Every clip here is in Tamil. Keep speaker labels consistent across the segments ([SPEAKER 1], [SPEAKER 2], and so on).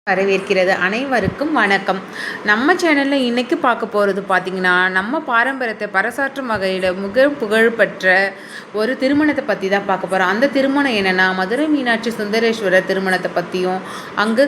[SPEAKER 1] வரவேற்கிறது. அனைவருக்கும் வணக்கம். நம்ம சேனலில் இன்றைக்கி பார்க்க போகிறது பார்த்திங்கன்னா, நம்ம பாரம்பரியத்தை பறைசாற்றும் வகையில் மிக புகழ்பெற்ற ஒரு திருமணத்தை பற்றி தான் பார்க்க போகிறோம். அந்த திருமணம் என்னென்னா, மதுரை மீனாட்சி சுந்தரேஸ்வரர் திருமணத்தை பற்றியும், அங்கு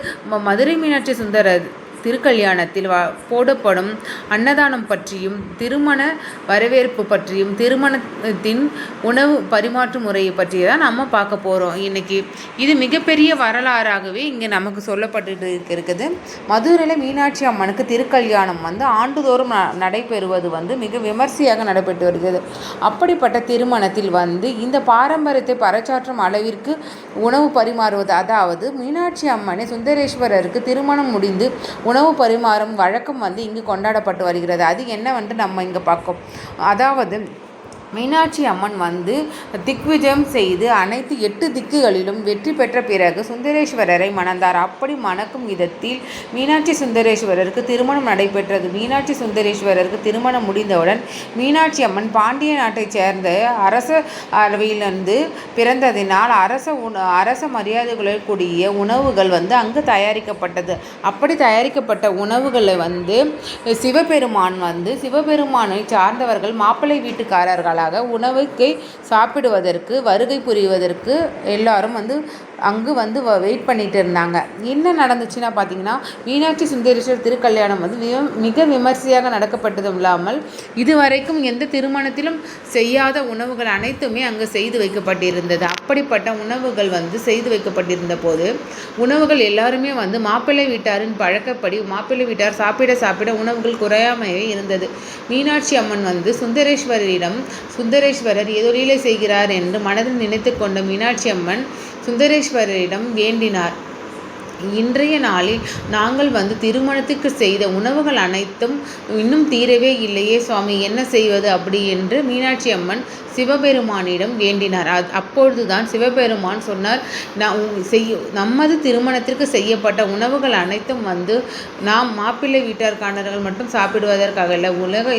[SPEAKER 1] மதுரை மீனாட்சி சுந்தரர் திருக்கல்யாணத்தில் போடப்படும் அன்னதானம் பற்றியும், திருமண வரவேற்பு பற்றியும், திருமணத்தின் உணவு பரிமாற்று முறையை பற்றி தான் நம்ம பார்க்க போகிறோம் இன்றைக்கி. இது மிகப்பெரிய வரலாறாகவே இங்கே நமக்கு சொல்லப்பட்டு இருக்குது. மதுரையில் மீனாட்சி அம்மனுக்கு திருக்கல்யாணம் ஆண்டுதோறும் நடைபெறுவது மிக விமர்சையாக நடைபெற்று வருகிறது. அப்படிப்பட்ட திருமணத்தில் இந்த பாரம்பரியத்தை பறைசாற்றும் அளவிற்கு உணவு பரிமாறுவது, அதாவது மீனாட்சி அம்மனை சுந்தரேஸ்வரருக்கு திருமணம் முடிந்து உணவு பரிமாறும் வழக்கம் இங்கு கொண்டாடப்பட்டு வருகிறது. அது என்னவென்று நம்ம இங்கே பார்க்கோம். அதாவது மீனாட்சி அம்மன் திக்விஜயம் செய்து அனைத்து 8 திக்குகளிலும் வெற்றி பெற்ற பிறகு சுந்தரேஸ்வரரை மணந்தார். அப்படி மணக்கும் விதத்தில் மீனாட்சி சுந்தரேஸ்வரருக்கு திருமணம் நடைபெற்றது. மீனாட்சி சுந்தரேஸ்வரருக்கு திருமணம் முடிந்தவுடன் மீனாட்சி அம்மன் பாண்டிய நாட்டைச் சேர்ந்த அரச அரவிலிருந்து பிறந்ததினால் அரச மரியாதைகளுடன் கூடிய உணவுகள் அங்கு தயாரிக்கப்பட்டது. அப்படி தயாரிக்கப்பட்ட உணவுகளை சிவபெருமானை சார்ந்தவர்கள் மாப்பிள்ளை வீட்டுக்காரர்கள் உணவுக்கு சாப்பிடுவதற்கு வருகை புரிவதற்கு எல்லாரும் அங்கு வெயிட் பண்ணிட்டு இருந்தாங்க. என்ன நடந்துச்சுன்னா பார்த்தீங்கன்னா, மீனாட்சி சுந்தரேஸ்வரர் திருக்கல்யாணம் மிக விமர்சையாக நடக்கப்பட்டதும் இல்லாமல் இதுவரைக்கும் எந்த திருமணத்திலும் செய்யாத உணவுகள் அனைத்துமே அங்கு செய்து வைக்கப்பட்டிருந்தது. அப்படிப்பட்ட உணவுகள் செய்து வைக்கப்பட்டிருந்த போது உணவுகள் எல்லாருமே மாப்பிள்ளை வீட்டாரின் பழக்கப்படி மாப்பிள்ளை வீட்டார் சாப்பிட உணவுகள் குறையாமையே இருந்தது. மீனாட்சி அம்மன் சுந்தரேஸ்வரர் ஏதோ லீலை செய்கிறார் என்று மனதில் நினைத்து கொண்ட மீனாட்சி அம்மன் சுந்தரேஸ்வரரிடம் வேண்டினார். இன்றைய நாளில் நாங்கள் திருமணத்துக்கு செய்த உணவுகள் அனைத்தும் இன்னும் தீரவே இல்லையே சுவாமி, என்ன செய்வது அப்படி என்று மீனாட்சி அம்மன் சிவபெருமானிடம் வேண்டினார். அப்பொழுதுதான் சிவபெருமான் சொன்னார், நமது திருமணத்திற்கு செய்யப்பட்ட உணவுகள் அனைத்தும் நாம் மாப்பிள்ளை வீட்டார்காரர்கள் மட்டும் சாப்பிடுவதற்காக இல்லை,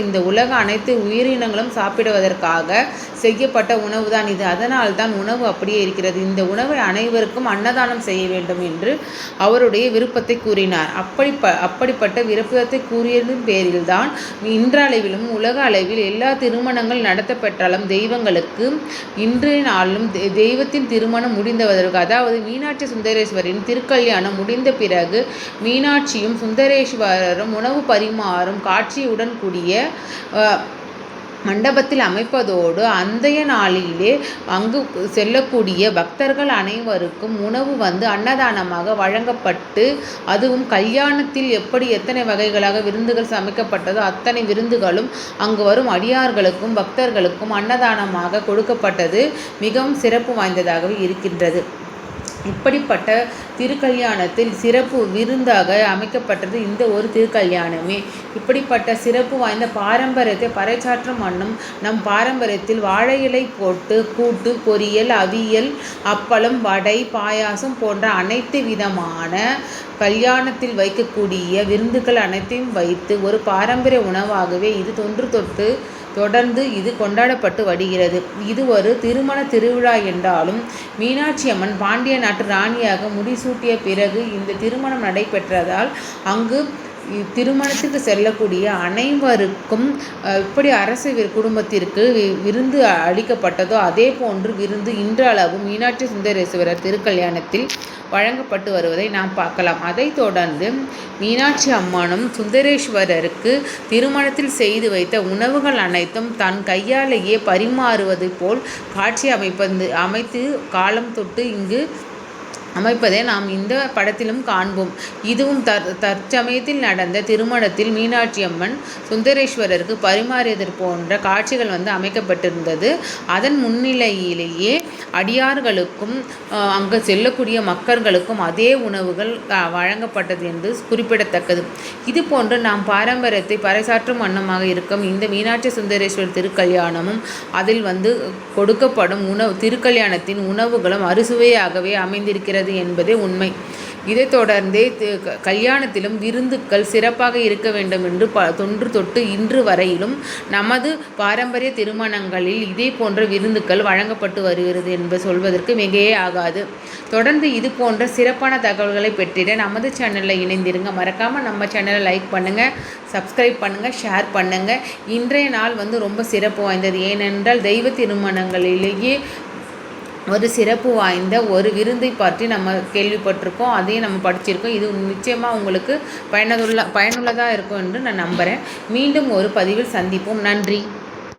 [SPEAKER 1] இந்த உலக அனைத்து உயிரினங்களும் சாப்பிடுவதற்காக செய்யப்பட்ட உணவு தான் இது. அதனால் தான் உணவு அப்படியே இருக்கிறது. இந்த உணவை அனைவருக்கும் அன்னதானம் செய்ய வேண்டும் என்று அவருடைய விருப்பத்தை கூறினார். அப்படிப்பட்ட விருப்பத்தை கூறியதன் பேரில் தான் இன்றளவிலும் உலக அளவில் எல்லா திருமணங்கள் நடத்தப்பெற்றாலும் தெய்வங்களுக்கு இன்றைய நாளிலும் தெய்வத்தின் திருமணம் முடிந்ததற்கு, அதாவது மீனாட்சி சுந்தரேஸ்வரின் திருக்கல்யாணம் முடிந்த பிறகு மீனாட்சியும் சுந்தரேஸ்வரரும் உணவு பரிமாறும் காட்சியுடன் கூடிய மண்டபத்தில் அமைப்பதோடு அந்தைய நாளிலே அங்கு செல்லக்கூடிய பக்தர்கள் அனைவருக்கும் உணவு அன்னதானமாக வழங்கப்பட்டு, அதுவும் கல்யாணத்தில் எப்படி எத்தனை வகைகளாக விருந்துகள் சமைக்கப்பட்டதோ அத்தனை விருந்துகளும் அங்கு வரும் அடியார்களுக்கும் பக்தர்களுக்கும் அன்னதானமாக கொடுக்கப்பட்டது மிகவும் சிறப்பு வாய்ந்ததாகவே இருக்கின்றது. இப்படிப்பட்ட திருக்கல்யாணத்தில் சிறப்பு விருந்தாக அமைக்கப்பட்டது இந்த ஒரு திருக்கல்யாணமே. இப்படிப்பட்ட சிறப்பு வாய்ந்த பாரம்பரியத்தை பறைசாற்றும் வண்ணம் நம் பாரம்பரியத்தில் வாழை இலை போட்டு கூட்டு, பொரியல், அவியல், அப்பளம், வடை, பாயாசம் போன்ற அனைத்து விதமான கல்யாணத்தில் வைக்கக்கூடிய விருந்துகள் அனைத்தையும் வைத்து ஒரு பாரம்பரிய உணவாகவே இது தொடர்ந்து இது கொண்டாடப்பட்டு வருகிறது. இது ஒரு திருமண திருவிழா என்றாலும் மீனாட்சி அம்மன் பாண்டிய நாட்டு ராணியாக முடிசூட்டிய பிறகு இந்த திருமணம் நடைபெற்றதால் அங்கு திருமணத்துக்கு செல்லக்கூடிய அனைவருக்கும் எப்படி அரச குடும்பத்திற்கு விருந்து அளிக்கப்பட்டதோ அதே போன்று விருந்து இன்றளவும் மீனாட்சி சுந்தரேஸ்வரர் திருக்கல்யாணத்தில் வழங்கப்பட்டு வருவதை நாம் பார்க்கலாம். அதைத் தொடர்ந்து மீனாட்சி அம்மனும் சுந்தரேஸ்வரருக்கு திருமணத்தில் செய்து வைத்த உணவுகள் அனைத்தும் தன் கையாலேயே பரிமாறுவது போல் காட்சி அமைத்து காலம் தொட்டு இங்கு அமைப்பதை நாம் இந்த படத்திலும் காண்போம். இதுவும் தற்சமயத்தில் நடந்த திருமணத்தில் மீனாட்சி அம்மன் சுந்தரேஸ்வரருக்கு பரிமாறியது போன்ற காட்சிகள் அமைக்கப்பட்டிருந்தது. அதன் முன்னிலையிலேயே அடியார்களுக்கும் அங்கு செல்லக்கூடிய மக்களுக்கும் அதே உணவுகள் வழங்கப்பட்டது என்று குறிப்பிடத்தக்கது. இது போன்று நாம் பாரம்பரியத்தை பறைசாற்றும் வண்ணமாக இருக்கும் இந்த மீனாட்சி சுந்தரேஸ்வரர் திருக்கல்யாணமும் அதில் கொடுக்கப்படும் திருக்கல்யாணத்தின் உணவுகளும் அறுசுவையாகவே அமைந்திருக்கிறது என்பதே உண்மை. இதைத் தொடர்ந்தே கல்யாணத்திலும் விருந்துக்கள் சிறப்பாக இருக்க வேண்டும் என்று தொன்று தொட்டு இன்று வரையிலும் நமது பாரம்பரிய திருமணங்களில் இதே போன்ற விருந்துக்கள் வழங்கப்பட்டு வருகிறது என்று சொல்வதற்கு மிகையே ஆகாது. தொடர்ந்து இது போன்ற சிறப்பான தகவல்களை பெற்றிட நமது சேனலில் இணைந்திருங்க. மறக்காமல் நம்ம சேனலை லைக் பண்ணுங்கள், சப்ஸ்கிரைப் பண்ணுங்கள், ஷேர் பண்ணுங்கள். இன்றைய நாள் ரொம்ப சிறப்பு வாய்ந்தது. ஏனென்றால் தெய்வ திருமணங்களிலேயே ஒரு சிறப்பு வாய்ந்த ஒரு விருந்தை பற்றி நம்ம கேள்விப்பட்டிருக்கோம், அதையும் நம்ம படிச்சிருக்கோம். இது நிச்சயமாக உங்களுக்கு பயனுள்ளதாக இருக்கும் என்று நான் நம்புகிறேன். மீண்டும் ஒரு பதிவில் சந்திப்போம். நன்றி.